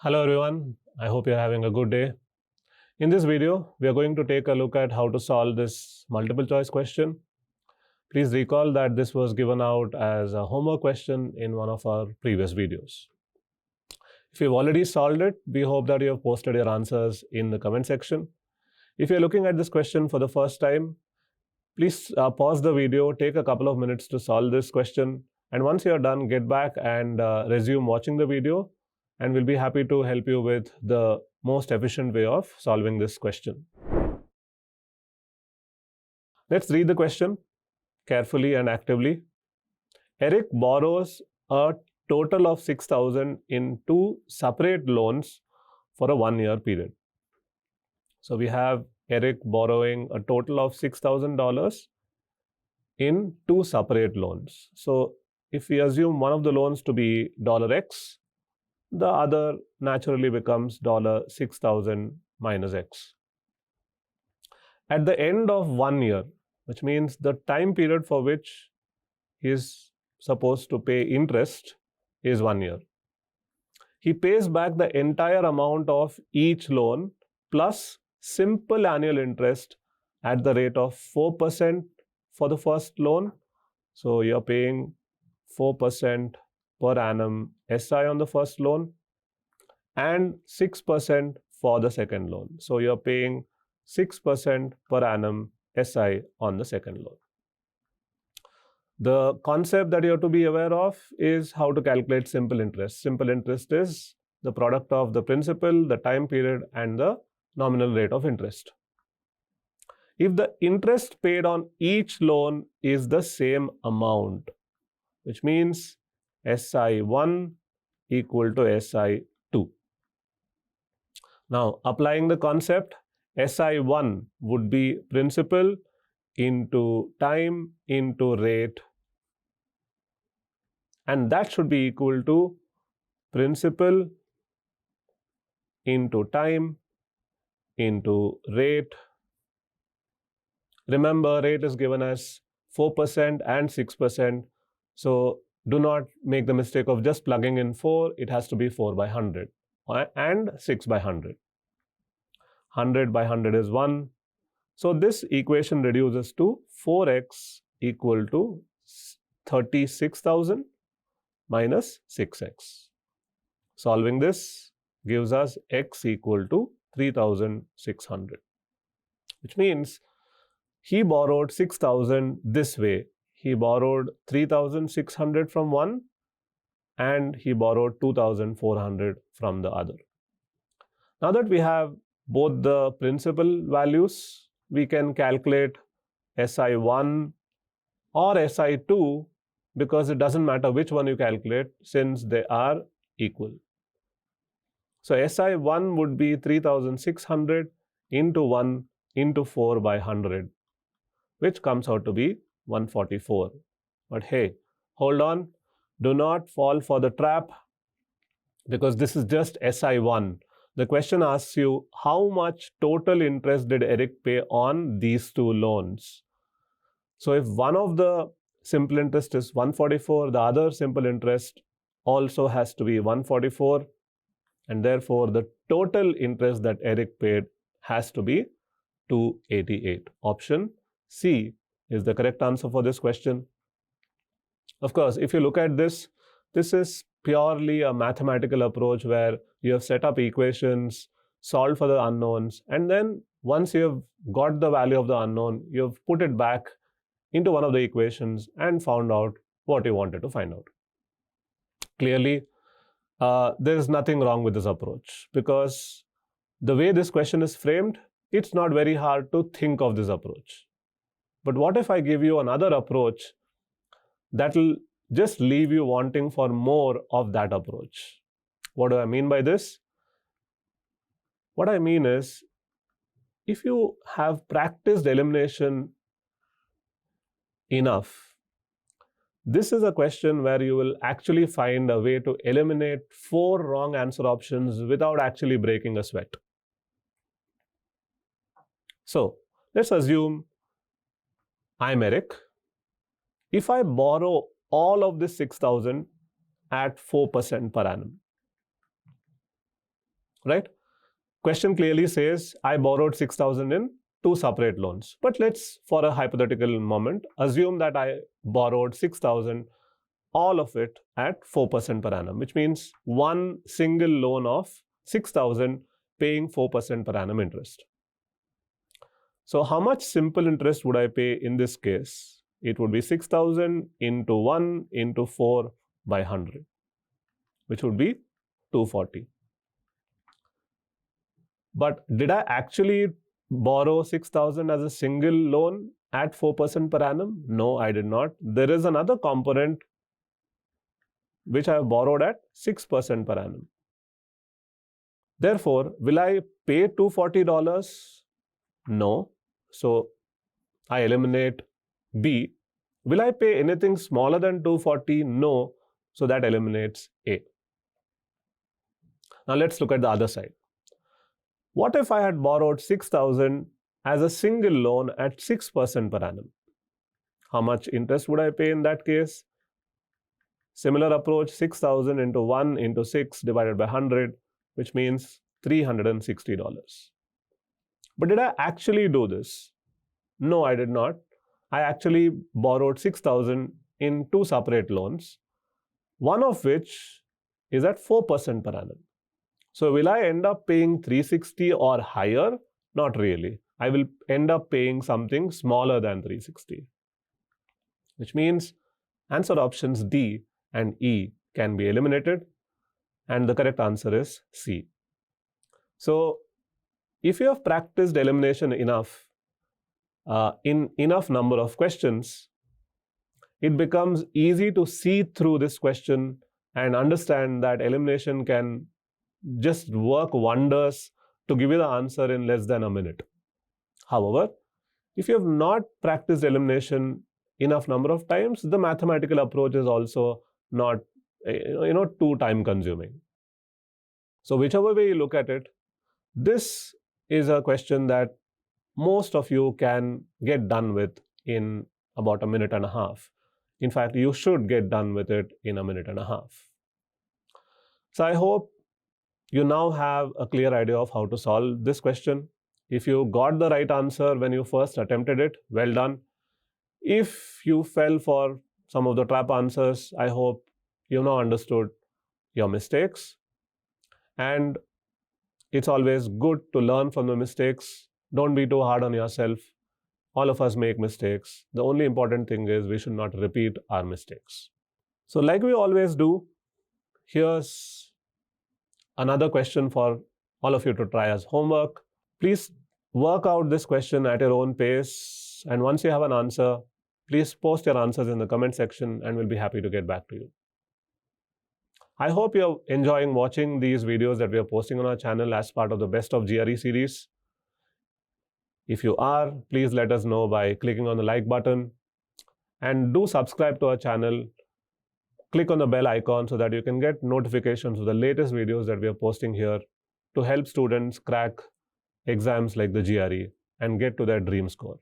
Hello everyone, I hope you're having a good day. In this video, we are going to take a look at how to solve this multiple choice question. Please recall that this was given out as a homework question in one of our previous videos. If you've already solved it, we hope that you have posted your answers in the comment section. If you're looking at this question for the first time, please pause the video, take a couple of minutes to solve this question, and once you're done, get back and resume watching the video, and we'll be happy to help you with the most efficient way of solving this question. Let's read the question carefully and actively. Eric borrows a total of 6,000 in two separate loans for a 1-year period. So we have Eric borrowing a total of $6,000 in two separate loans. So if we assume one of the loans to be $X, the other naturally becomes $6,000 minus X. At the end of 1 year, which means the time period for which he is supposed to pay interest is 1 year. He pays back the entire amount of each loan plus simple annual interest at the rate of 4% for the first loan. So you're paying 4% per annum SI on the first loan and 6% for the second loan. So you're paying 6% per annum SI on the second loan. The concept that you have to be aware of is how to calculate simple interest. Simple interest is the product of the principal, the time period, and the nominal rate of interest. If the interest paid on each loan is the same amount, which means SI1 equal to SI2. Now, applying the concept, SI1 would be principal into time into rate, and that should be equal to principal into time into rate. Remember, rate is given as 4% and 6%. So do not make the mistake of just plugging in 4. It has to be 4 by 100 and 6 by 100. 100 by 100 is 1. So this equation reduces to 4x equal to 36,000 minus 6x. Solving this gives us x equal to 3,600, which means he borrowed 6,000 this way. He borrowed 3,600 from one and he borrowed 2,400 from the other. Now that we have both the principal values, we can calculate SI1 or SI2 because it doesn't matter which one you calculate since they are equal. So SI1 would be 3,600 into 1 into 4 by 100, which comes out to be 144. But hey, hold on, do not fall for the trap because this is just SI1. The question asks you how much total interest did Eric pay on these two loans. So if one of the simple interest is 144, the other simple interest also has to be 144, and therefore the total interest that Eric paid has to be 288. Option C is the correct answer for this question. Of course, if you look at this, this is purely a mathematical approach where you have set up equations, solved for the unknowns, and then once you have got the value of the unknown, you have put it back into one of the equations and found out what you wanted to find out. Clearly, there is nothing wrong with this approach because the way this question is framed, it's not very hard to think of this approach. But what if I give you another approach that will just leave you wanting for more of that approach? What do I mean by this? What I mean is, if you have practiced elimination enough, this is a question where you will actually find a way to eliminate 4 wrong answer options without actually breaking a sweat. So let's assume I'm Eric. If I borrow all of this 6,000 at 4% per annum, right? Question clearly says, I borrowed 6,000 in 2 separate loans. But let's, for a hypothetical moment, assume that I borrowed 6,000, all of it at 4% per annum, which means one single loan of 6,000 paying 4% per annum interest. So how much simple interest would I pay in this case? It would be 6,000 into 1 into 4 by 100, which would be 240. But did I actually borrow 6,000 as a single loan at 4% per annum? No, I did not. There is another component which I have borrowed at 6% per annum. Therefore, will I pay $240? No. So I eliminate B. Will I pay anything smaller than 240? No. So that eliminates A. Now let's look at the other side. What if I had borrowed 6,000 as a single loan at 6% per annum? How much interest would I pay in that case? Similar approach, 6,000 into 1 into 6 divided by 100, which means $360. But did I actually do this? No, I did not. I actually borrowed 6,000 in 2 separate loans, one of which is at 4% per annum. So will I end up paying 360 or higher? Not really. I will end up paying something smaller than 360, which means answer options D and E can be eliminated, and the correct answer is C. So if you have practiced elimination enough, in enough number of questions, it becomes easy to see through this question and understand that elimination can just work wonders to give you the answer in less than a minute. However, if you have not practiced elimination enough number of times, the mathematical approach is also not too time consuming. So whichever way you look at it, this is a question that most of you can get done with in about a minute and a half. In fact, you should get done with it in a minute and a half. So I hope you now have a clear idea of how to solve this question. If you got the right answer when you first attempted it, well done. If you fell for some of the trap answers, I hope you now understood your mistakes. And it's always good to learn from the mistakes. Don't be too hard on yourself. All of us make mistakes. The only important thing is we should not repeat our mistakes. So like we always do, here's another question for all of you to try as homework. Please work out this question at your own pace. And once you have an answer, please post your answers in the comment section and we'll be happy to get back to you. I hope you're enjoying watching these videos that we are posting on our channel as part of the Best of GRE series. If you are, please let us know by clicking on the like button. And do subscribe to our channel. Click on the bell icon so that you can get notifications of the latest videos that we are posting here to help students crack exams like the GRE and get to their dream score.